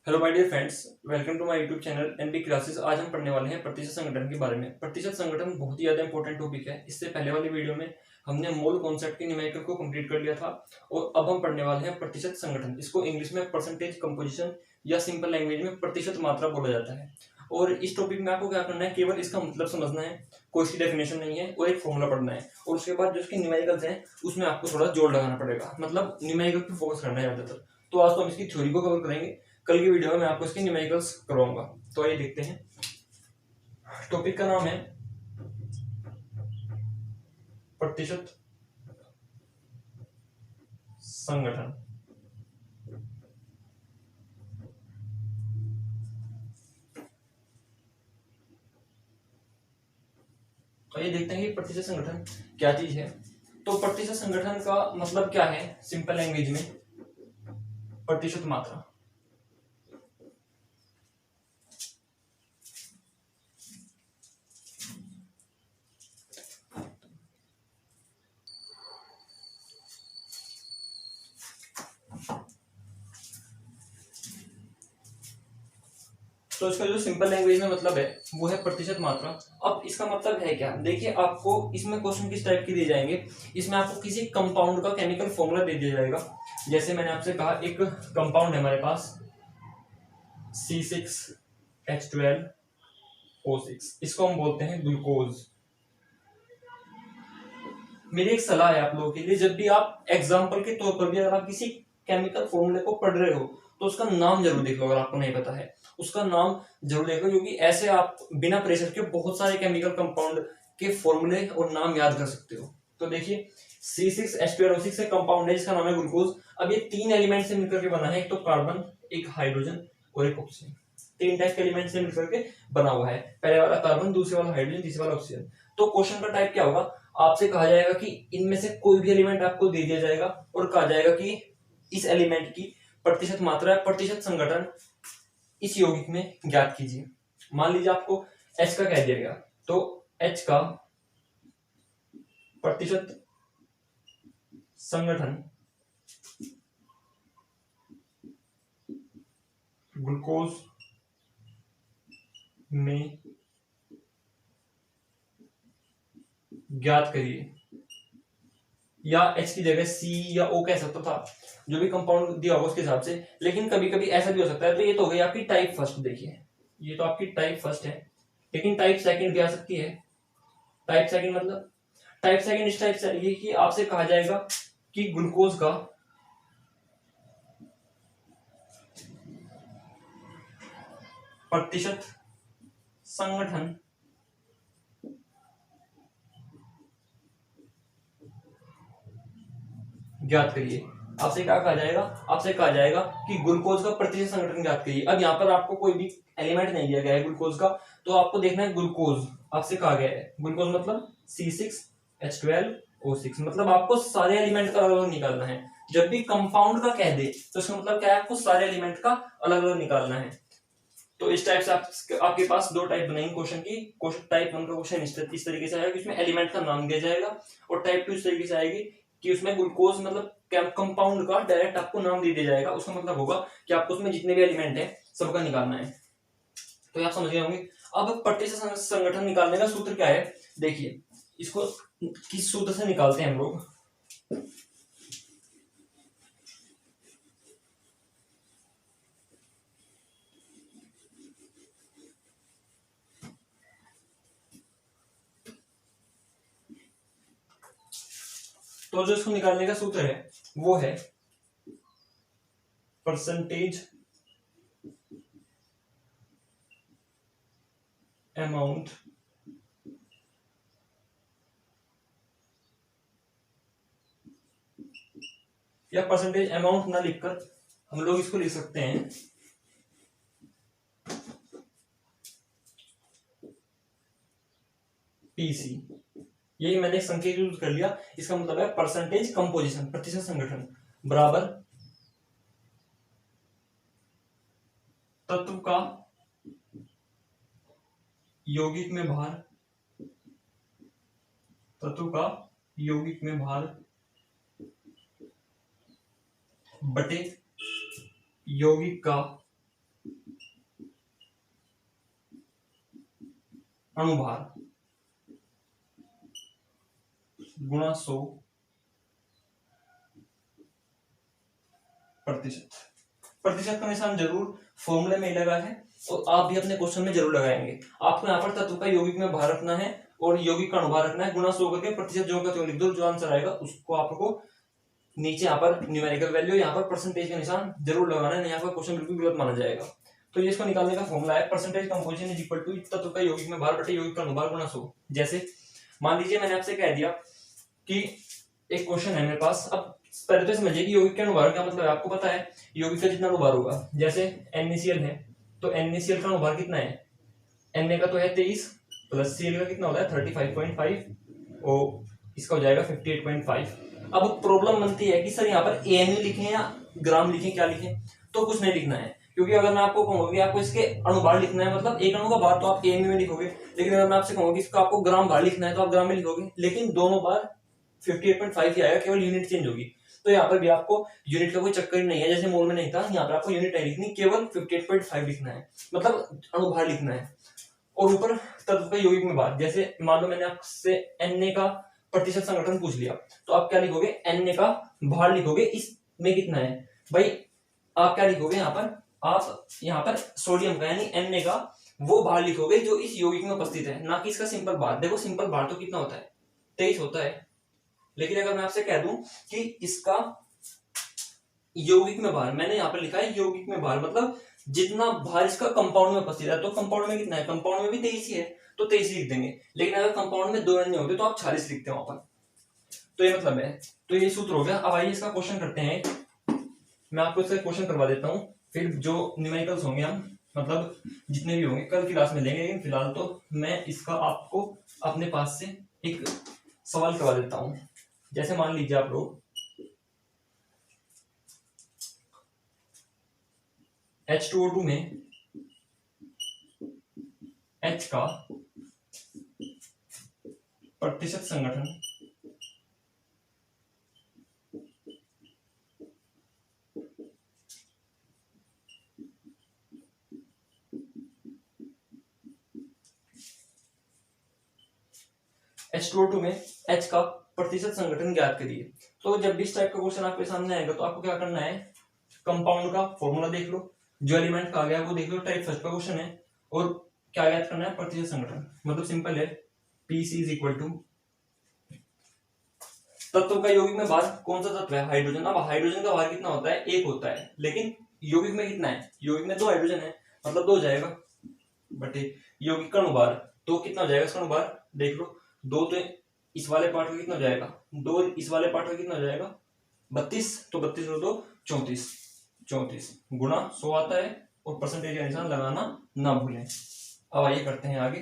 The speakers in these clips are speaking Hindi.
Hello my dear friends, welcome to my YouTube channel NB classes. आज हम पढ़ने वाले हैं प्रतिशत संगठन के बारे में। प्रतिशत संगठन बहुत ही ज्यादा इंपॉर्टेंट टॉपिक है। इससे पहले वाली वीडियो में हमने मोल कॉन्सेप्ट के न्यूमेरिकल को कंप्लीट कर लिया था और अब हम पढ़ने वाले हैं प्रतिशत संगठन। इसको इंग्लिश में परसेंटेज कंपोजिशन या सिंपल लैंग्वेज में प्रतिशत मात्रा बोला जाता है। और इस टॉपिक में आपको क्या करना है, केवल इसका मतलब समझना है, कोई सी डेफिनेशन नहीं है, और एक फॉर्मूला पढ़ना है। और उसके बाद जो उसके न्यूमेरिकल्स हैं उसमें आपको थोड़ा जोड़ लगाना पड़ेगा, मतलब न्यूमेरिकल पे फोकस करना है ज्यादातर। तो आज तो हम इसकी थ्योरी को कवर करेंगे, कल की वीडियो में मैं आपको इसके न्यूमेरिकल्स करवाऊंगा। तो आइए देखते हैं। टॉपिक का नाम है प्रतिशत संगठन। तो ये देखते हैं कि प्रतिशत संगठन क्या चीज है। तो प्रतिशत संगठन का मतलब क्या है, सिंपल लैंग्वेज में प्रतिशत मात्रा। तो इसका जो सिंपल लैंग्वेज में मतलब है वो है प्रतिशत मात्रा। अब इसका मतलब है क्या, देखिए आपको इसमें क्वेश्चन किस टाइप के दिए जाएंगे। इसमें आपको किसी कंपाउंड का केमिकल फॉर्मूला दे दिया जाएगा। जैसे मैंने आपसे कहा, एक कंपाउंड है हमारे पास C6H12O6, इसको हम बोलते हैं ग्लूकोज। मेरी एक सलाह है आप लोगों के लिए, जब भी आप एग्जाम्पल के तौर पर भी अगर आप किसी केमिकल फॉर्मूले को पढ़ रहे हो तो उसका नाम जरूर देख लो। अगर आपको नहीं पता है उसका नाम जरूर देख लो, क्योंकि ऐसे आप बिना प्रेशर के बहुत सारे केमिकल कंपाउंड के फॉर्मूले और नाम याद कर सकते हो। तो देखिए C6H12O6 एक कंपाउंड है जिसका नाम है ग्लूकोज। अब ये तीन एलिमेंट से मिलकर के बना है, एक तो कार्बन, एक हाइड्रोजन और एक ऑक्सीजन। तीन टाइप के एलिमेंट से मिलकर के बना हुआ है, पहले वाला कार्बन, दूसरे वाला हाइड्रोजन, तीसरे वाला ऑक्सीजन। तो क्वेश्चन का टाइप क्या होगा, आपसे कहा जाएगा कि इनमें से कोई भी एलिमेंट आपको दे दिया जाएगा और कहा जाएगा कि इस एलिमेंट की प्रतिशत मात्रा, प्रतिशत संगठन इस यौगिक में ज्ञात कीजिए। मान लीजिए आपको H का कह दिया गया, तो H का प्रतिशत संगठन ग्लूकोज में ज्ञात करिए, या H की जगह C या O कह सकता था, जो भी कंपाउंड दिया होगा उसके हिसाब से। लेकिन कभी कभी ऐसा भी हो सकता है। तो ये तो हो गई आपकी टाइप फर्स्ट। देखिए ये तो आपकी टाइप फर्स्ट है, लेकिन टाइप सेकंड भी आ सकती है। टाइप सेकंड मतलब, टाइप सेकंड इस टाइप से ये कि आपसे कहा जाएगा कि ग्लूकोज का प्रतिशत संगठन ज्ञात करिए। आपसे क्या कहा जाएगा, आपसे कहा जाएगा कि ग्लूकोज का प्रतिशत संगठन ज्ञात करिए। अब यहाँ पर आपको कोई भी एलिमेंट नहीं दिया गया है ग्लूकोज का, तो आपको देखना है ग्लूकोज आपसे कहा गया है। ग्लूकोज मतलब C6H12O6, मतलब आपको सारे एलिमेंट का अलग अलग निकालना है। जब भी कंपाउंड का कह दे तो इसका मतलब क्या है, आपको सारे एलिमेंट का अलग अलग निकालना है। तो इस टाइप से आपके पास दो टाइप बनेंगे क्वेश्चन की। टाइप 1 का क्वेश्चन इस तरीके से आएगा कि उसमें एलिमेंट का नाम दिया जाएगा, और टाइप 2 इस तरीके से आएगी कि उसमें ग्लूकोज मतलब कंपाउंड का डायरेक्ट आपको नाम दे दिया जाएगा। उसका मतलब होगा कि आपको उसमें जितने भी एलिमेंट है सबका निकालना है। तो आप समझ गए होंगे। अब प्रतिशत संगठन निकालने का सूत्र क्या है, देखिए इसको किस सूत्र से निकालते हैं हम लोग। तो जो इसको निकालने का सूत्र है वो है परसेंटेज अमाउंट या परसेंटेज अमाउंट ना लिखकर हम लोग इसको लिख सकते हैं पीसी। यही मैंने संख्या यूज कर लिया। इसका मतलब है परसेंटेज कंपोजिशन, प्रतिशत संगठन बराबर तत्व का यौगिक में भार, तत्व का यौगिक में भार बटे यौगिक का अणुभार गुणा 100 प्रतिशत। प्रतिशत का निशान जरूर फॉर्मूले में लगा है और आप भी अपने क्वेश्चन में जरूर लगाएंगे। आपको यहाँ पर तत्व का यौगिक में भार रखना है और यौगिक का अणुभार रखना है, गुणा 100 करके प्रतिशत जो का लिख दो, जो आंसर आएगा उसको आपको नीचे यहाँ पर न्यूमेरिकल वैल्यू, यहाँ पर परसेंटेज का निशान जरूर लगाना है, यहाँ पर क्वेश्चन बिल्कुल गलत माना जाएगा। तो ये इसको निकालने का फॉर्मूला है percentage composition is equal to तत्व का यौगिक में भार बटे यौगिक का अणुभार गुणा 100। जैसे मान लीजिए मैंने आपसे कह दिया कि एक क्वेश्चन है मेरे पास, अब पहले तो समझिए कि यौगिक के अणुभार का मतलब है, आपको पता है यौगिक का जितना अणुभार होगा, जैसे NaCl है तो NaCl का अणुभार कितना है, Na का तो है 23 प्लस Cl का कितना होता है 35.5 और इसका हो जाएगा 58.5। अब प्रॉब्लम बनती है कि सर यहाँ पर AMU लिखें या ग्राम लिखें, क्या लिखें, तो कुछ नहीं लिखना है, क्योंकि अगर मैं आपको कहूंगा कि आपको इसके अणुभार लिखना है, मतलब एक अणु का भार तो आप AMU में लिखोगे, लेकिन अगर मैं आपसे कहूंगा कि इसका आपको ग्राम भार लिखना है तो आप ग्राम में लिखोगे, लेकिन दोनों बार 58.5 ही आएगा, केवल यूनिट चेंज होगी। तो यहाँ पर भी आपको यूनिट का कोई चक्कर नहीं है, जैसे मोल में नहीं था, यहाँ पर आपको यूनिट नहीं लिखनी, केवल 58.5 लिखना है, मतलब अणुभार लिखना है। और ऊपर तत्व का यौगिक में भार, जैसे मान लो मैंने आपसे Na का प्रतिशत संगठन पूछ लिया, तो आप क्या लिखोगे, Na का भार लिखोगे, इसमें कितना है भाई, आप क्या लिखोगे यहाँ पर, आप यहाँ पर सोडियम का यानी Na का वो भार लिखोगे जो इस यौगिक में उपस्थित है, ना कि इसका सिंपल भार। देखो सिंपल भार तो कितना होता है 23 होता है, लेकिन अगर मैं आपसे कह दूं कि इसका यौगिक में भार, मैंने यहाँ पर लिखा है यौगिक में भार, मतलब जितना भार इसका कंपाउंड में उपस्थित है, तो कंपाउंड में कितना है, कंपाउंड में भी 23 ही है तो 23 लिख देंगे, लेकिन अगर कंपाउंड में 2 अन्य होते तो आप 46 लिखते हैं वहां पर। तो ये मतलब है, तो ये सूत्र हो गया। अब आइए इसका क्वेश्चन करते हैं, मैं आपको इसका क्वेश्चन करवा देता हूँ, फिर जो न्यूमेरिकल्स होंगे हम मतलब जितने भी होंगे कल की क्लास में लेंगे, लेकिन फिलहाल तो मैं इसका आपको अपने पास से एक सवाल करवा देता हूँ। जैसे मान लीजिए आप लोग H2O2 में H का प्रतिशत संगठन H2O2 में H का प्रतिशत संगठन ज्ञात करिए। तो जब भी इस टाइप का क्वेश्चन आपके सामने आएगा तो आपको क्या करना है, कंपाउंड का फॉर्मूला देख लो, जो एलिमेंट का आ गया वो देख लो, टाइप फर्स्ट का क्वेश्चन है, और क्या ज्ञात करना है, प्रतिशत संगठन। मतलब सिंपल है, Pc इज इक्वल टू तत्व का यौगिक में भार, कौन सा तत्व है, हाइड्रोजन। अब हाइड्रोजन का भार कितना होता है, 1 होता है, लेकिन यौगिक में कितना है, यौगिक में 2 हाइड्रोजन है, मतलब 2 हो जाएगा बटे यौगिक का अणुभार, तो कितना हो जाएगा इसका अणुभार देख लो, 2 तो इस वाले पार्ट का कितना हो जाएगा, 2 इस वाले पार्ट का कितना हो जाएगा 32, तो 32 और 2 34, 34 गुणा 100 आता है, और परसेंटेज का निशान लगाना ना भूलें। अब आइए करते हैं आगे,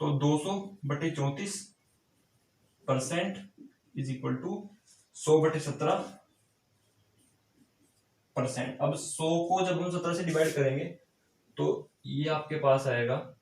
तो 200 बटे 34% इज इक्वल टू 100 बटे 17%। अब 100 को जब हम 17 से डिवाइड करेंगे तो ये आपके पास आएगा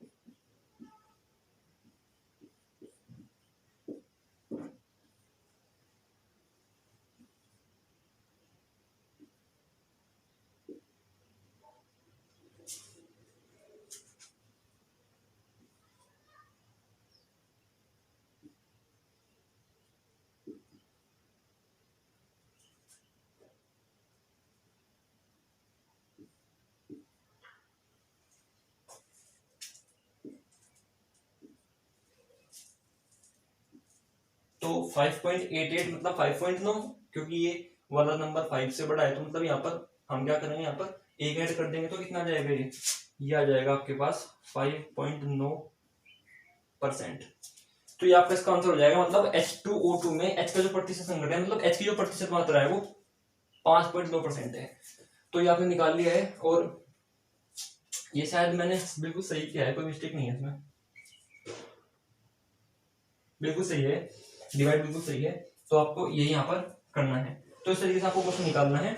5.88 मतलब 5.9, क्योंकि ये वाला नंबर 5 से बड़ा है, तो मतलब यहाँ पर हम क्या करेंगे, यहाँ पर 1 ऐड कर देंगे तो कितना आ जाएगा, ये आ जाएगा आपके पास 5.9%। तो ये आपका इसका आंसर हो जाएगा, मतलब H2O2 में H का जो प्रतिशत संगठन है, मतलब H की जो प्रतिशत मात्रा है वो 5.9% है। तो ये आपने निकाल लिया है, और ये शायद मैंने बिल्कुल सही किया है, कोई मिस्टेक नहीं है इसमें, बिल्कुल सही है, डिवाइड बिल्कुल सही है। तो आपको ये यहाँ पर करना है, तो इस तरीके से आपको क्वेश्चन निकालना है।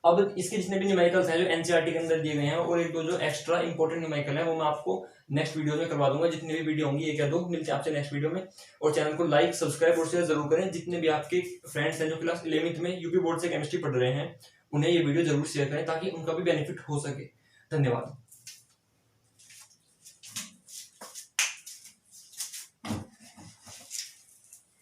अब इसके जितने भी न्यूमेरिकल्स हैं जो एनसीईआरटी के अंदर दिए गए हैं, और एक दो जो एक्स्ट्रा इंपॉर्टेंट न्यूमेरिकल है वो मैं आपको नेक्स्ट वीडियो में करवा दूंगा। जितनी भी वीडियो होंगी 1 या 2, मिलते हैं आपसे नेक्स्ट वीडियो में। और चैनल को लाइक, सब्सक्राइब और शेयर जरूर करें। जितने भी आपके फ्रेंड्स हैं जो क्लास 11th में यूपी बोर्ड से केमिस्ट्री पढ़ रहे हैं, उन्हें ये वीडियो जरूर शेयर करें ताकि उनका भी बेनिफिट हो सके। धन्यवाद।